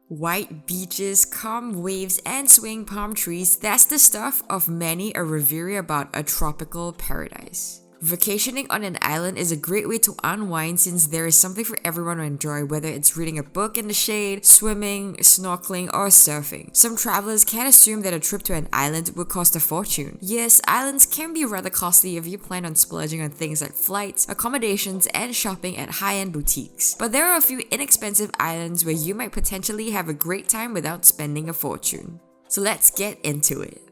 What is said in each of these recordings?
White beaches, calm waves, and swaying palm trees, that's the stuff of many a reverie about a tropical paradise. Vacationing on an island is a great way to unwind since there is something for everyone to enjoy, whether it's reading a book in the shade, swimming, snorkeling, or surfing. Some travelers can assume that a trip to an island would cost a fortune. Yes, islands can be rather costly if you plan on splurging on things like flights, accommodations, and shopping at high-end boutiques. But there are a few inexpensive islands where you might potentially have a great time without spending a fortune. So let's get into it.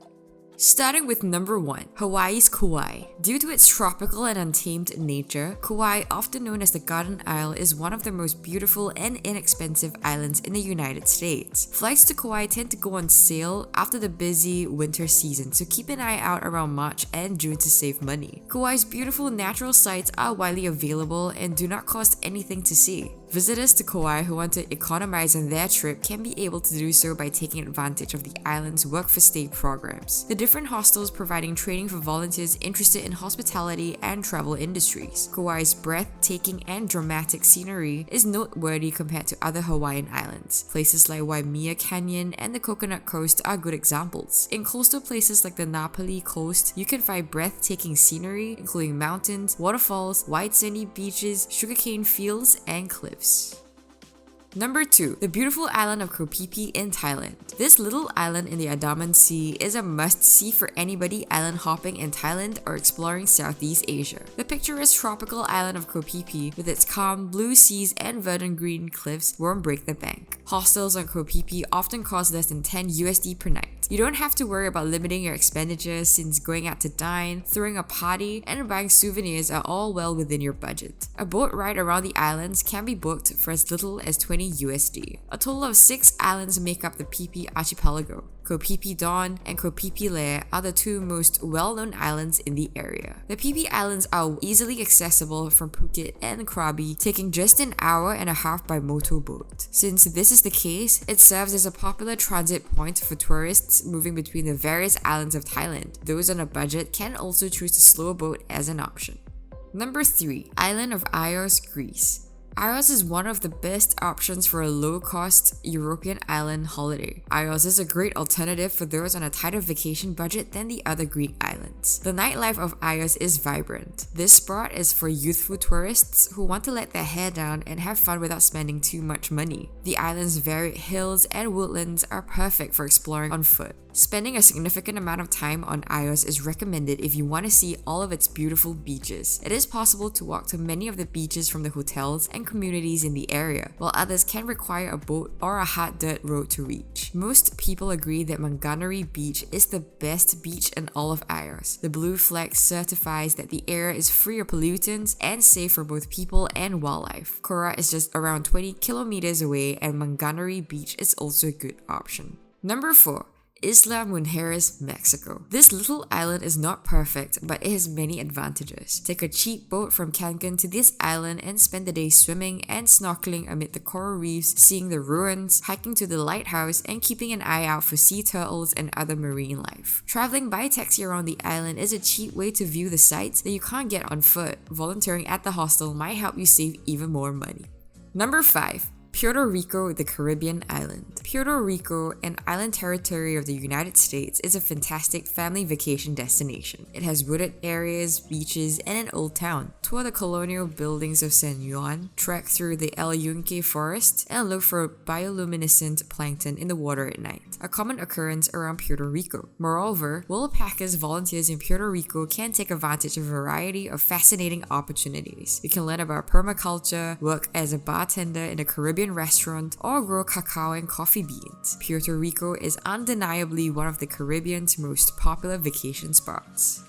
Starting with number 1, Hawaii's Kauai. Due to its tropical and untamed nature, Kauai, often known as the Garden Isle, is one of the most beautiful and inexpensive islands in the United States. Flights to Kauai tend to go on sale after the busy winter season, so keep an eye out around March and June to save money. Kauai's beautiful natural sights are widely available and do not cost anything to see. Visitors to Kauai who want to economize on their trip can be able to do so by taking advantage of the island's work-for-stay programs. The different hostels providing training for volunteers interested in hospitality and travel industries. Kauai's breathtaking and dramatic scenery is noteworthy compared to other Hawaiian islands. Places like Waimea Canyon and the Coconut Coast are good examples. In coastal places like the Napali Coast, you can find breathtaking scenery, including mountains, waterfalls, wide sandy beaches, sugarcane fields, and cliffs. Number 2, the beautiful island of Koh Phi Phi in Thailand. This little island in the Andaman Sea is a must-see for anybody island hopping in Thailand or exploring Southeast Asia. The picturesque tropical island of Koh Phi Phi, with its calm blue seas and verdant green cliffs, won't break the bank. Hostels on Koh Phi Phi often cost less than 10 USD per night. You don't have to worry about limiting your expenditures since going out to dine, throwing a party, and buying souvenirs are all well within your budget. A boat ride around the islands can be booked for as little as 20 USD. A total of 6 islands make up the Phi Phi archipelago. Koh Phi Phi Don and Koh Phi Phi Lae are the two most well-known islands in the area. The Phi Phi Islands are easily accessible from Phuket and Krabi, taking just an hour and a half by motorboat. Since this is the case, it serves as a popular transit point for tourists moving between the various islands of Thailand. Those on a budget can also choose to slow a boat as an option. Number 3, Island of Ios, Greece. Ios is one of the best options for a low-cost European island holiday. Ios is a great alternative for those on a tighter vacation budget than the other Greek islands. The nightlife of Ios is vibrant. This spot is for youthful tourists who want to let their hair down and have fun without spending too much money. The island's varied hills and woodlands are perfect for exploring on foot. Spending a significant amount of time on Ios is recommended if you want to see all of its beautiful beaches. It is possible to walk to many of the beaches from the hotels and communities in the area, while others can require a boat or a hard dirt road to reach. Most people agree that Manganari Beach is the best beach in all of Ios. The blue flag certifies that the area is free of pollutants and safe for both people and wildlife. Kora is just around 20 kilometers away, and Manganari Beach is also a good option. Number 4, Isla, Mujeres, Mexico. This little island is not perfect, but it has many advantages. Take a cheap boat from Cancun to this island and spend the day swimming and snorkeling amid the coral reefs, seeing the ruins, hiking to the lighthouse, and keeping an eye out for sea turtles and other marine life. Traveling by taxi around the island is a cheap way to view the sights that you can't get on foot. Volunteering at the hostel might help you save even more money. Number 5, Puerto Rico, the Caribbean island. Puerto Rico, an island territory of the United States, is a fantastic family vacation destination. It has wooded areas, beaches, and an old town. Tour the colonial buildings of San Juan, trek through the El Yunque forest, and look for bioluminescent plankton in the water at night, a common occurrence around Puerto Rico. Moreover, Packers volunteers in Puerto Rico can take advantage of a variety of fascinating opportunities. You can learn about permaculture, work as a bartender in a Caribbean restaurant, or grow cacao and coffee beans. Puerto Rico is undeniably one of the Caribbean's most popular vacation spots.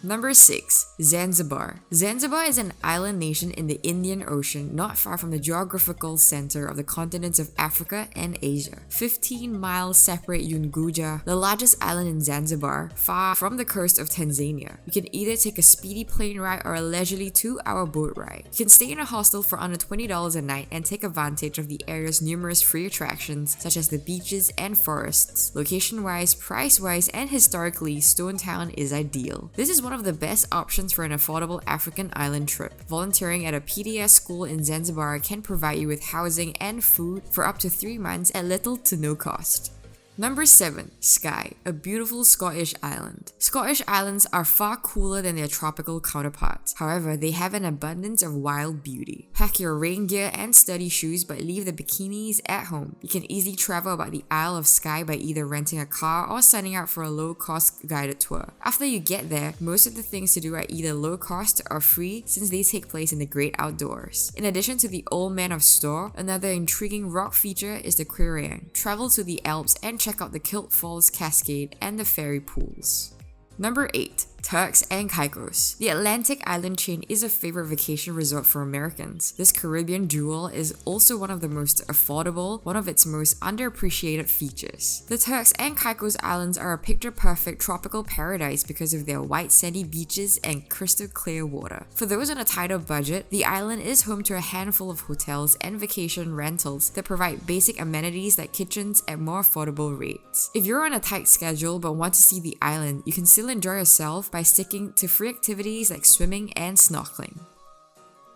Number 6, Zanzibar. Zanzibar is an island nation in the Indian Ocean, not far from the geographical center of the continents of Africa and Asia. 15 miles separate Unguja, the largest island in Zanzibar, far from the coast of Tanzania. You can either take a speedy plane ride or a leisurely 2-hour boat ride. You can stay in a hostel for under $20 a night and take advantage of the area's numerous free attractions such as the beaches and forests. Location-wise, price-wise, and historically, Stone Town is ideal. This is one of the best options for an affordable African island trip. Volunteering at a PDS school in Zanzibar can provide you with housing and food for up to 3 months at little to no cost. Number 7. Skye, a beautiful Scottish island. Scottish islands are far cooler than their tropical counterparts. However, they have an abundance of wild beauty. Pack your rain gear and sturdy shoes, but leave the bikinis at home. You can easily travel about the Isle of Skye by either renting a car or signing up for a low-cost guided tour. After you get there, most of the things to do are either low cost or free since they take place in the great outdoors. In addition to the Old Man of Storr, another intriguing rock feature is the Quiraing. Travel to the Alps and check out the Kilt Falls Cascade and the fairy pools. Number 8. Turks and Caicos. The Atlantic island chain is a favorite vacation resort for Americans. This Caribbean jewel is also one of the most affordable, one of its most underappreciated features. The Turks and Caicos Islands are a picture-perfect tropical paradise because of their white sandy beaches and crystal clear water. For those on a tighter budget, the island is home to a handful of hotels and vacation rentals that provide basic amenities like kitchens at more affordable rates. If you're on a tight schedule but want to see the island, you can still enjoy yourself by sticking to free activities like swimming and snorkeling.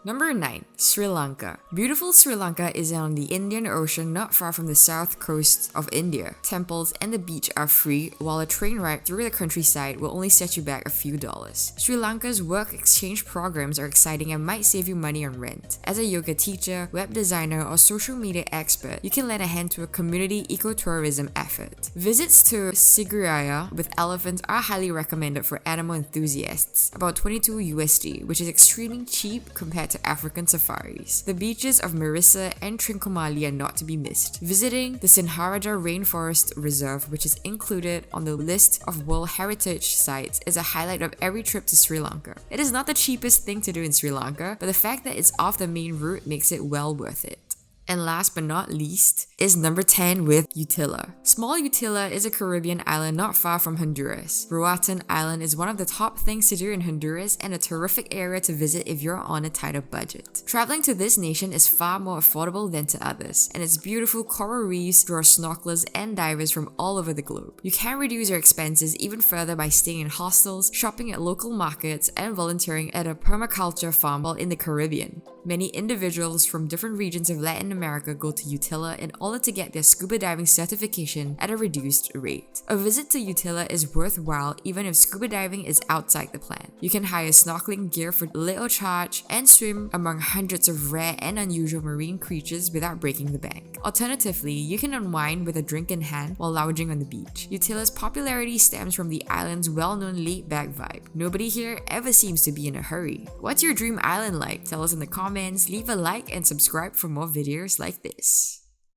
Number 9. Sri Lanka. Beautiful Sri Lanka is on the Indian Ocean not far from the south coast of India. Temples and the beach are free, while a train ride through the countryside will only set you back a few dollars. Sri Lanka's work exchange programs are exciting and might save you money on rent. As a yoga teacher, web designer, or social media expert, you can lend a hand to a community ecotourism effort. Visits to Sigiriya with elephants are highly recommended for animal enthusiasts, about $22 USD, which is extremely cheap compared to African safaris. The beaches of Marissa and Trincomalee are not to be missed. Visiting the Sinharaja Rainforest Reserve, which is included on the list of World Heritage Sites, is a highlight of every trip to Sri Lanka. It is not the cheapest thing to do in Sri Lanka, but the fact that it's off the main route makes it well worth it. And last but not least is number 10 with Utila. Small Utila is a Caribbean island not far from Honduras. Roatan Island is one of the top things to do in Honduras and a terrific area to visit if you're on a tighter budget. Traveling to this nation is far more affordable than to others, and its beautiful coral reefs draw snorkelers and divers from all over the globe. You can reduce your expenses even further by staying in hostels, shopping at local markets, and volunteering at a permaculture farm while in the Caribbean. Many individuals from different regions of Latin America go to Utila in order to get their scuba diving certification at a reduced rate. A visit to Utila is worthwhile even if scuba diving is outside the plan. You can hire snorkeling gear for little charge and swim among hundreds of rare and unusual marine creatures without breaking the bank. Alternatively, you can unwind with a drink in hand while lounging on the beach. Utila's popularity stems from the island's well-known laid-back vibe. Nobody here ever seems to be in a hurry. What's your dream island like? Tell us in the comments, leave a like and subscribe for more videos like this.